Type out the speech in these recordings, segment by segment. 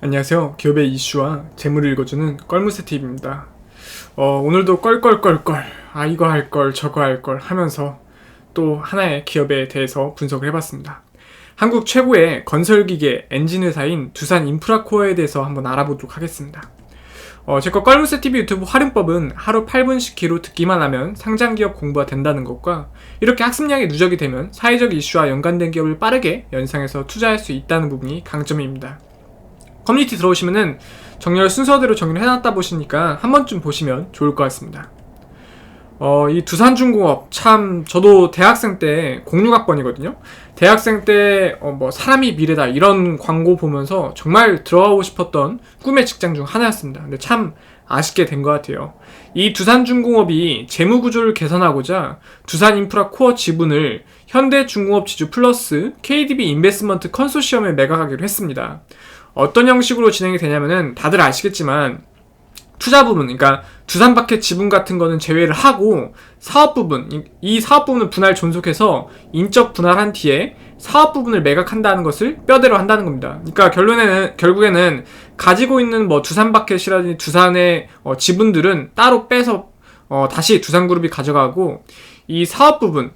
안녕하세요. 기업의 이슈와 재물을 읽어주는 껄무새TV입니다. 오늘도 껄껄껄껄 이거 할걸 저거 할걸 하면서 또 하나의 기업에 대해서 분석을 해봤습니다. 한국 최고의 건설기계 엔진 회사인 두산인프라코어에 대해서 한번 알아보도록 하겠습니다. 제거 껄무새TV 유튜브 활용법은 하루 8분씩 귀로 듣기만 하면 상장기업 공부가 된다는 것과 이렇게 학습량이 누적이 되면 사회적 이슈와 연관된 기업을 빠르게 연상해서 투자할 수 있다는 부분이 강점입니다. 커뮤니티 들어오시면은 정렬 순서대로 정리를 해놨다 보시니까 한 번쯤 보시면 좋을 것 같습니다. 이 두산중공업 참 저도 대학생 때 06학번이거든요. 대학생 때 사람이 미래다 이런 광고 보면서 정말 들어가고 싶었던 꿈의 직장 중 하나였습니다. 근데 참 아쉽게 된 것 같아요. 이 두산중공업이 재무구조를 개선하고자 두산인프라코어 지분을 현대중공업 지주 플러스 KDB 인베스트먼트 컨소시엄에 매각하기로 했습니다. 어떤 형식으로 진행이 되냐면은 다들 아시겠지만 투자 부분, 그러니까 두산밖에 지분 같은 거는 제외를 하고 사업 부분, 이 사업 부분을 분할 존속해서 인적 분할한 뒤에 사업 부분을 매각한다는 것을 뼈대로 한다는 겁니다. 그러니까 결국에는 가지고 있는 두산바켓이라든지 두산의 지분들은 따로 빼서 다시 두산그룹이 가져가고 이 사업 부분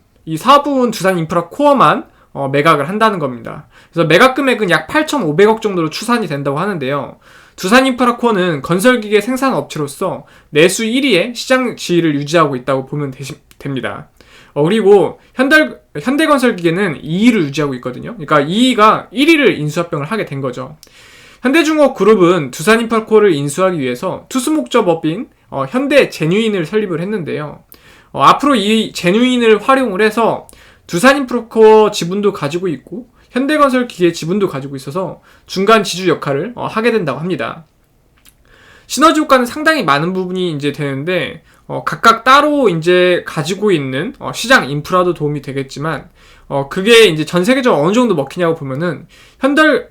두산인프라코어만 매각을 한다는 겁니다. 그래서 매각 금액은 약 8,500억 정도로 추산이 된다고 하는데요. 두산인프라코어는 건설기계 생산업체로서 내수 1위의 시장 지위를 유지하고 있다고 보면 됩니다. 그리고 현대건설기계는 2위를 유지하고 있거든요. 그러니까 2위가 1위를 인수합병을 하게 된 거죠. 현대중공업 그룹은 두산인프라코어를 인수하기 위해서 투수목적업인 현대제뉴인을 설립을 했는데요. 앞으로 이 제뉴인을 활용을 해서 두산인프라코어 지분도 가지고 있고 현대건설기계 지분도 가지고 있어서 중간 지주 역할을 하게 된다고 합니다. 시너지 효과는 상당히 많은 부분이 이제 되는데 각각 따로 이제 가지고 있는 시장 인프라도 도움이 되겠지만 그게 이제 전 세계적으로 어느 정도 먹히냐고 보면은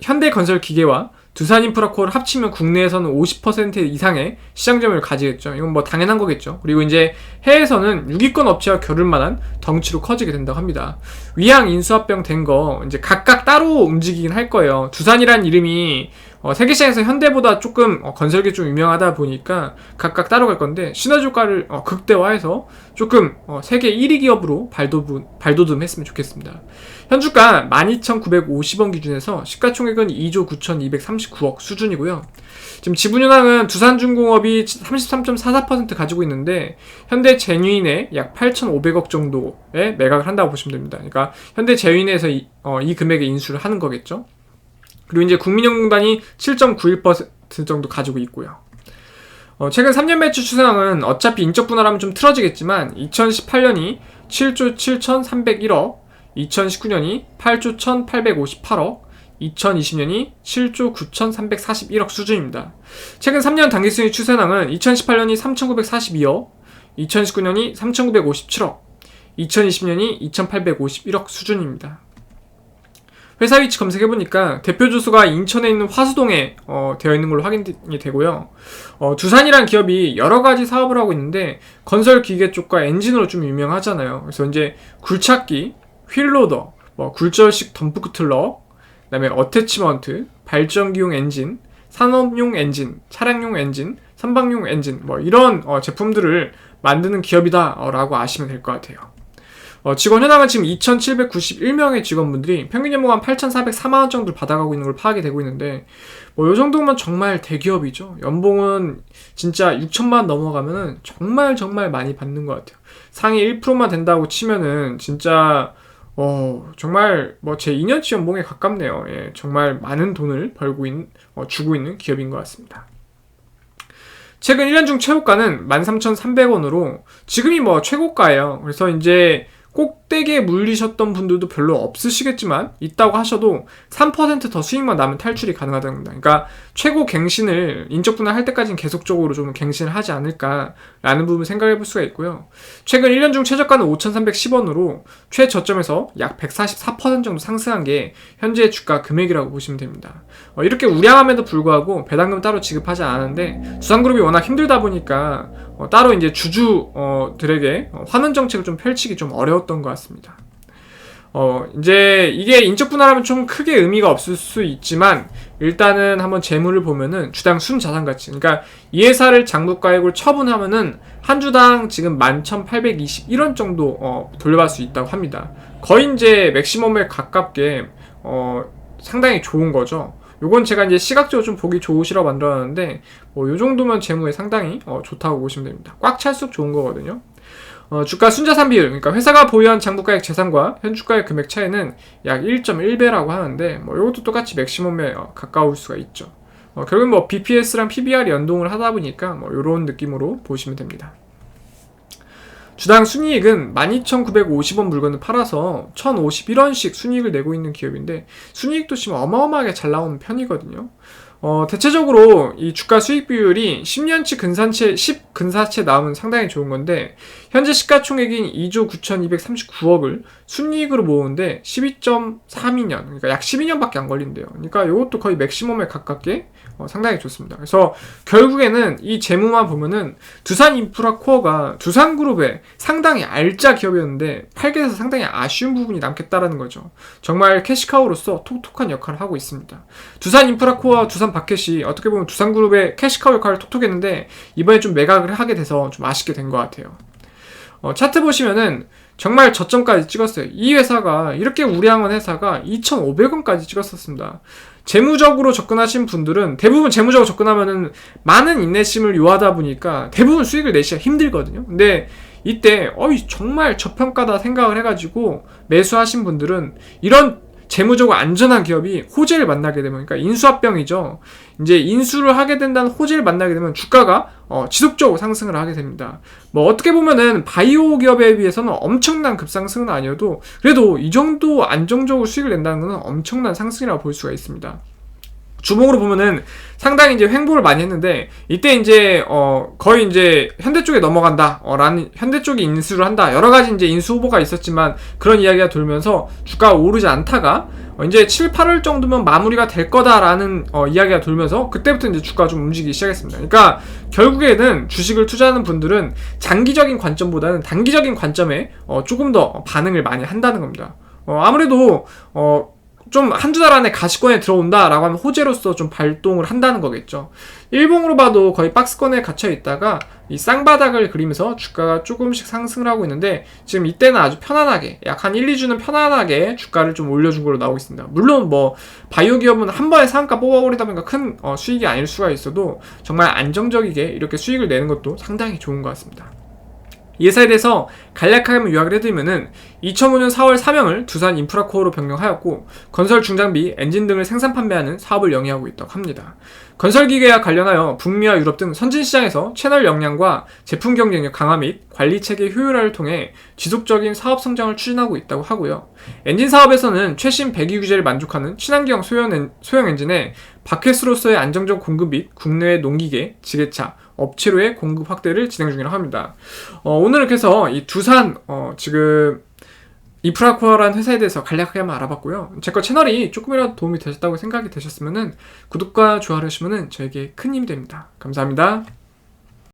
현대건설기계와 두산인프라코어를 합치면 국내에서는 50% 이상의 시장점유율을 가지겠죠. 이건 당연한 거겠죠. 그리고 이제 해외에서는 6위권 업체와 겨룰만한 덩치로 커지게 된다고 합니다. 위양 인수합병 된 거 이제 각각 따로 움직이긴 할 거예요. 두산이란 이름이 세계 시장에서 현대보다 조금 건설계 좀 유명하다 보니까 각각 따로 갈 건데 시너지 효과를 극대화해서 조금 세계 1위 기업으로 발돋움했으면 좋겠습니다. 현주가 12,950원 기준에서 시가총액은 2조 9,239억 수준이고요. 지금 지분 현황은 두산중공업이 33.44% 가지고 있는데 현대제뉴인의 약 8,500억 정도에 매각을 한다고 보시면 됩니다. 그러니까 현대제뉴인에서 이 금액의 인수를 하는 거겠죠. 그리고 이제 국민연금공단이 7.91% 정도 가지고 있고요. 최근 3년 매출 추세상은 어차피 인적 분할하면 좀 틀어지겠지만 2018년이 7조 7,301억, 2019년이 8조 1,858억, 2020년이 7조 9,341억 수준입니다. 최근 3년 당기순위 추세상은 2018년이 3,942억, 2019년이 3,957억, 2020년이 2,851억 수준입니다. 회사 위치 검색해보니까 대표 주소가 인천에 있는 화수동에 되어 있는 걸로 확인이 되고요. 두산이란 기업이 여러가지 사업을 하고 있는데 건설 기계 쪽과 엔진으로 좀 유명하잖아요. 그래서 이제 굴착기, 휠로더, 굴절식 덤프 트럭, 그 다음에 어태치먼트, 발전기용 엔진, 산업용 엔진, 차량용 엔진, 선박용 엔진 이런 제품들을 만드는 기업이다 라고 아시면 될 것 같아요. 직원 현황은 지금 2,791명의 직원분들이 평균 연봉 한 8,404만원 정도를 받아가고 있는 걸 파악이 되고 있는데 요 정도면 정말 대기업이죠. 연봉은 진짜 6천만 넘어가면은 정말 많이 받는 것 같아요. 상위 1%만 된다고 치면은 진짜 정말 제 2년치 연봉에 가깝네요. 예, 정말 많은 돈을 주고 있는 기업인 것 같습니다. 최근 1년 중 최고가는 13,300원으로 지금이 최고가예요. 그래서 이제 꼭대기에 물리셨던 분들도 별로 없으시겠지만 있다고 하셔도 3% 더 수익만 나면 탈출이 가능하다는 겁니다. 그러니까 최고 갱신을 인적 분할할 때까지는 계속적으로 좀 갱신을 하지 않을까라는 부분 생각해 볼 수가 있고요. 최근 1년 중 최저가는 5,310원으로 최저점에서 약 144% 정도 상승한 게 현재의 주가 금액이라고 보시면 됩니다. 이렇게 우량함에도 불구하고 배당금 따로 지급하지 않았는데 두산그룹이 워낙 힘들다 보니까 따로 이제 주주들에게 환원 정책을 좀 펼치기 좀 어려웠던 것 같습니다. 이제 이게 인적 분할하면 좀 크게 의미가 없을 수 있지만 일단은 한번 재물을 보면은 주당 순자산가치, 그러니까 이 회사를 장부가액으로 처분하면은 한 주당 지금 11,821원 정도 돌려받을 수 있다고 합니다. 거의 이제 맥시멈에 가깝게 상당히 좋은 거죠. 요건 제가 이제 시각적으로 좀 보기 좋으시라고 만들어놨는데 요 정도면 재무에 상당히 좋다고 보시면 됩니다. 꽉 찰수록 좋은 거거든요. 주가 순자산 비율, 그러니까 회사가 보유한 장부가액 재산과 현주가의 금액 차이는 약 1.1배라고 하는데 이것도 똑같이 맥시멈에 가까울 수가 있죠. 결국은 BPS랑 PBR이 연동을 하다 보니까 이런 느낌으로 보시면 됩니다. 주당 순이익은 12,950원 물건을 팔아서 1,051원씩 순이익을 내고 있는 기업인데 순이익도 지금 어마어마하게 잘 나오는 편이거든요. 대체적으로 이 주가 수익 비율이 10년치 근사채 10근사채 나오면 상당히 좋은 건데 현재 시가총액인 2조 9,239억을 순이익으로 모으는데 12.32년, 그러니까 약 12년밖에 안 걸린대요. 그러니까 이것도 거의 맥시멈에 가깝게 상당히 좋습니다. 그래서 결국에는 이 재무만 보면은 두산인프라코어가 두산그룹의 상당히 알짜 기업이었는데 팔게 돼서 상당히 아쉬운 부분이 남겠다라는 거죠. 정말 캐시카우로서 톡톡한 역할을 하고 있습니다. 두산인프라코어와 두산바켓이 어떻게 보면 두산그룹의 캐시카우 역할을 톡톡했는데 이번에 좀 매각을 하게 돼서 좀 아쉽게 된 것 같아요. 차트 보시면은 정말 저점까지 찍었어요. 이 회사가 이렇게 우량한 회사가 2,500원까지 찍었었습니다. 재무적으로 접근하신 분들은 대부분 재무적으로 접근하면은 많은 인내심을 요하다 보니까 대부분 수익을 내시기가 힘들거든요. 근데 이때 정말 저평가다 생각을 해가지고 매수하신 분들은 이런 재무적으로 안전한 기업이 호재를 만나게 되면, 그러니까 인수합병이죠. 이제 인수를 하게 된다는 호재를 만나게 되면 주가가 지속적으로 상승을 하게 됩니다. 어떻게 보면은 바이오 기업에 비해서는 엄청난 급상승은 아니어도 그래도 이 정도 안정적으로 수익을 낸다는 것은 엄청난 상승이라고 볼 수가 있습니다. 주봉으로 보면은 상당히 이제 횡보를 많이 했는데 이때 이제 거의 이제 현대 쪽에 넘어간다 라는, 현대 쪽이 인수를 한다, 여러 가지 이제 인수 후보가 있었지만 그런 이야기가 돌면서 주가가 오르지 않다가 이제 7, 8월 정도면 마무리가 될 거다라는 이야기가 돌면서 그때부터 이제 주가가 좀 움직이기 시작했습니다. 그러니까 결국에는 주식을 투자하는 분들은 장기적인 관점보다는 단기적인 관점에 조금 더 반응을 많이 한다는 겁니다. 아무래도 좀 한두 달 안에 가시권에 들어온다라고 하면 호재로서 좀 발동을 한다는 거겠죠. 일봉으로 봐도 거의 박스권에 gat혀 있다가 이 쌍바닥을 그리면서 주가가 조금씩 상승을 하고 있는데 지금 이때는 아주 편안하게 약 한 1, 2주는 편안하게 주가를 좀 올려준 걸로 나오고 있습니다. 물론 바이오 기업은 한 번에 상한가 뽑아버리다 보니까 큰 수익이 아닐 수가 있어도 정말 안정적이게 이렇게 수익을 내는 것도 상당히 좋은 것 같습니다. 이 회사에 대해서 간략하게 요약을 해드리면은 2005년 4월 사명을 두산인프라코어로 변경하였고 건설 중장비, 엔진 등을 생산 판매하는 사업을 영위하고 있다고 합니다. 건설기계와 관련하여 북미와 유럽 등 선진시장에서 채널 역량과 제품 경쟁력 강화 및 관리체계 효율화를 통해 지속적인 사업 성장을 추진하고 있다고 하고요. 엔진 사업에서는 최신 배기 규제를 만족하는 친환경 소형 엔진에 바켓으로서의 안정적 공급 및 국내외 농기계, 지게차, 업체로의 공급 확대를 진행 중이라고 합니다. 오늘은 그래서 이 두산 지금 인프라코어라는 회사에 대해서 간략하게 한번 알아봤고요. 제 거 채널이 조금이라도 도움이 되셨다고 생각이 되셨으면은 구독과 좋아요 하시면은 저에게 큰 힘이 됩니다. 감사합니다.